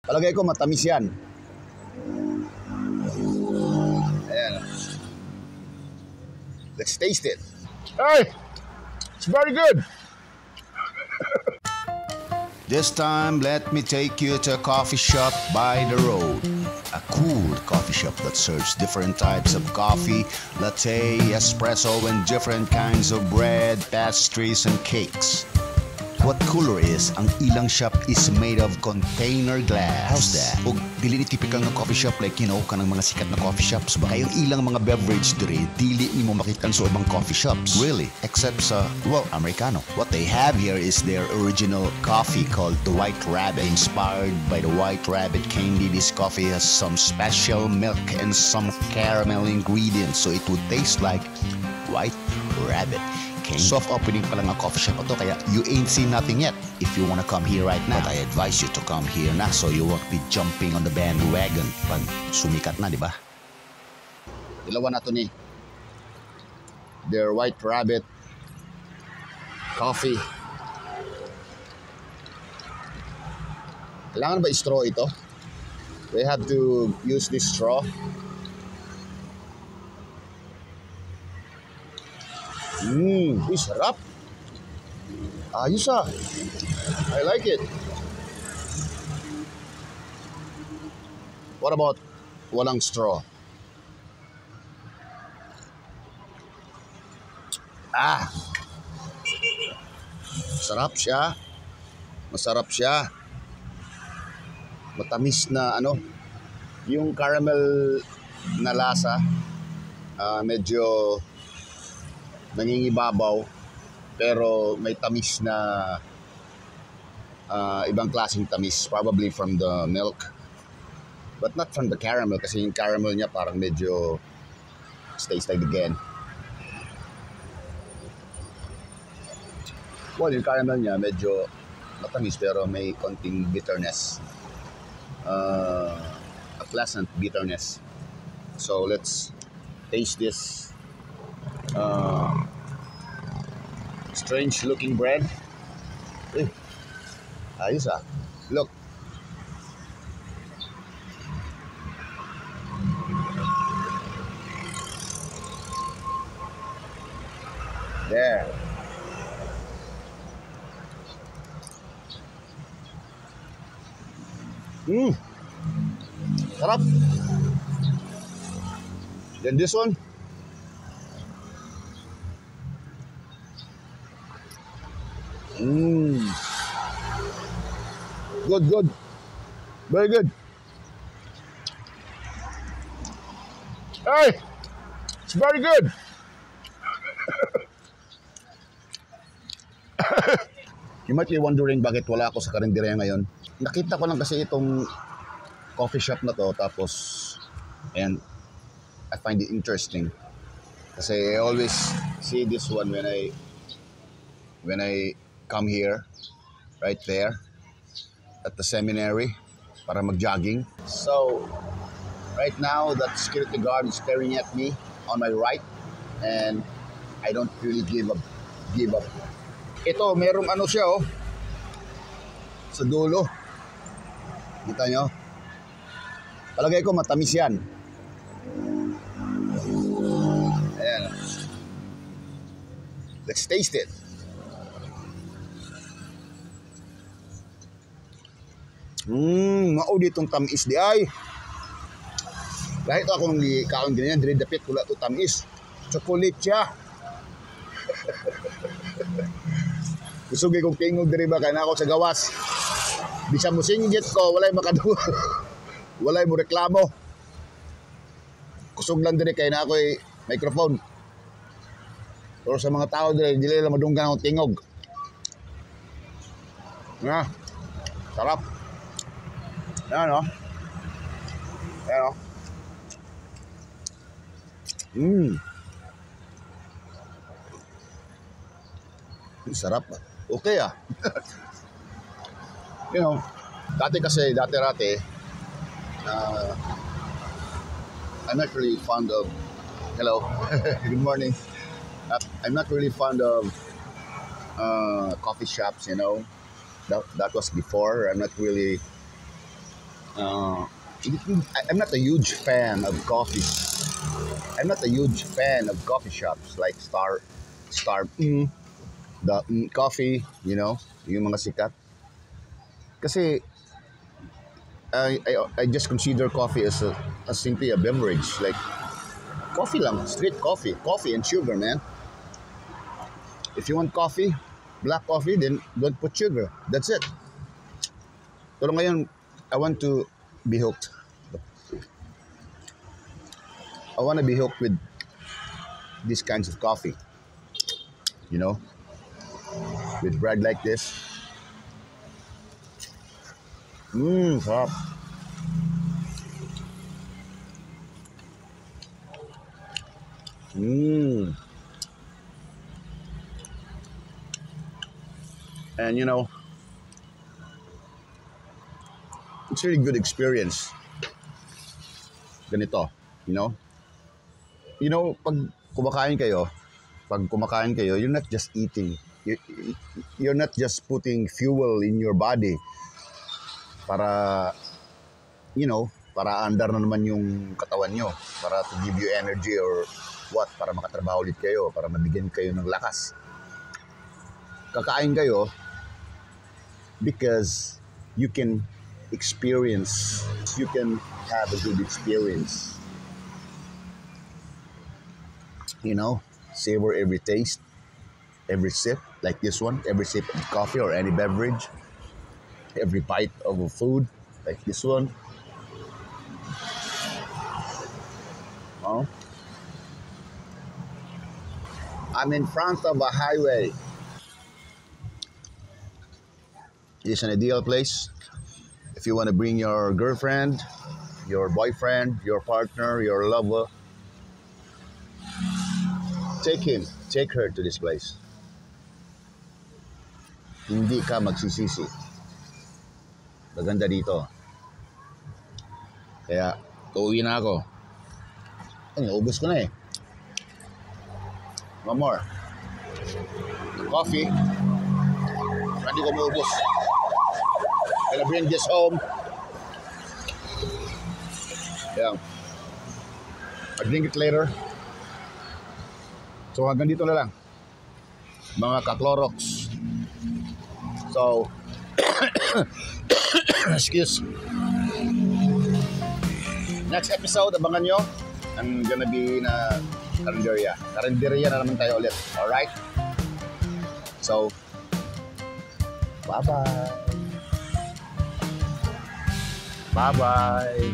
Palagay ko matamis yan. Ayan. Let's taste it. Hey! It's very good! This time, let me take you to a coffee shop by the road. A cool coffee shop that serves different types of coffee, latte, espresso, and different kinds of bread, pastries, and cakes. What cooler is, ang ilang shop is made of container glass. How's that? O dili ni typical nga coffee shop like, kanang mga sikat na coffee shops ba? Kayong ilang mga beverage diri, dili ni mo makitan sa ubang coffee shops. Really? Except sa, Americano. What they have here is their original coffee called the White Rabbit. Inspired by the White Rabbit candy, this coffee has some special milk and some caramel ingredients, so it would taste like White Rabbit. Soft opening pa lang ang coffee shop ito, kaya you ain't seen nothing yet if you wanna come here right now. But I advise you to come here na so you won't be jumping on the bandwagon pag sumikat na, di ba? Ilawan na to ni their White Rabbit coffee. Kailangan ba straw ito? They have to use this straw. Sarap. Ayos ah. I like it. What about walang straw? Sarap siya. Masarap siya. Matamis na yung caramel na lasa, medyo nangingibabaw, pero may tamis na ibang klaseng tamis, probably from the milk, but not from the caramel, kasi yung caramel niya parang medyo stays like again. Well, yung caramel niya medyo matamis pero may konting bitterness, a pleasant bitterness. So let's taste this strange looking bread. Ayos ah. Look. There. Sarap. Then this one. Good. Very good. Hey! It's very good. You might be wondering bakit wala ako sa karinderya ngayon. Nakita ko lang kasi itong coffee shop na to, tapos and I find it interesting. Kasi I always see this one when I come here, right there at the seminary para mag-jogging. So right now that security guard is staring at me on my right, and I don't really give up. Ito, merong siya sa dulo. Kita nyo? Palagay ko matamis yan. Ayan. Let's taste it. Mao ditong tamis di ay. Kahit akong kaon ganyan, dili dapit wala to tamis. Chocolate siya. Kusugay kong tingog diri ba kana ako sa gawas. Bisa mo singgit ko, walay makaduwa. Walay mo reklamo. Kusog lang diri kay na ako'y microphone. Pero sa mga tao diri, dili lang madunggan akong tingog. Nga. Sarap. Yan o. Yan o. Sarap. Okay ah. Dati-rati, I'm not really fond of, hello, good morning. I'm not really fond of coffee shops, That was before. I'm not really I'm not a huge fan of coffee. I'm not a huge fan of coffee shops like the Coffee, yung mga sikat. Kasi I just consider coffee as simply a beverage. Like, coffee lang, straight coffee and sugar, man. If you want coffee, black coffee, then don't put sugar. That's it. Pero ngayon, I want to be hooked. I want to be hooked with these kinds of coffee. With bread like this. Sarap. And it's really good experience. Ganito, pag kumakain kayo, you're not just eating. You're not just putting fuel in your body para, para andar na naman yung katawan nyo, para to give you energy or what, para makatrabaho ulit kayo, para mabigyan kayo ng lakas. Kakain kayo because you can have a good experience. Savor every taste, every sip, like this one, every sip of coffee or any beverage, every bite of a food, like this one. I'm in front of a highway. It's an ideal place if you want to bring your girlfriend, your boyfriend, your partner, your lover. Take her to this place. Hindi ka magsisisi. Maganda dito. Kaya, uuwi na ako. Ay, naubos ko na eh. One more. Coffee. Hindi ko maubos. Gonna bring this home. Yeah. I'll drink it later. So hanggang dito na lang, mga ka-Clorox. So, excuse. Next episode, abangan nyo. I'm gonna be na Karinderya. Karinderya na naman tayo ulit. Alright? So, bye-bye. Bye-bye.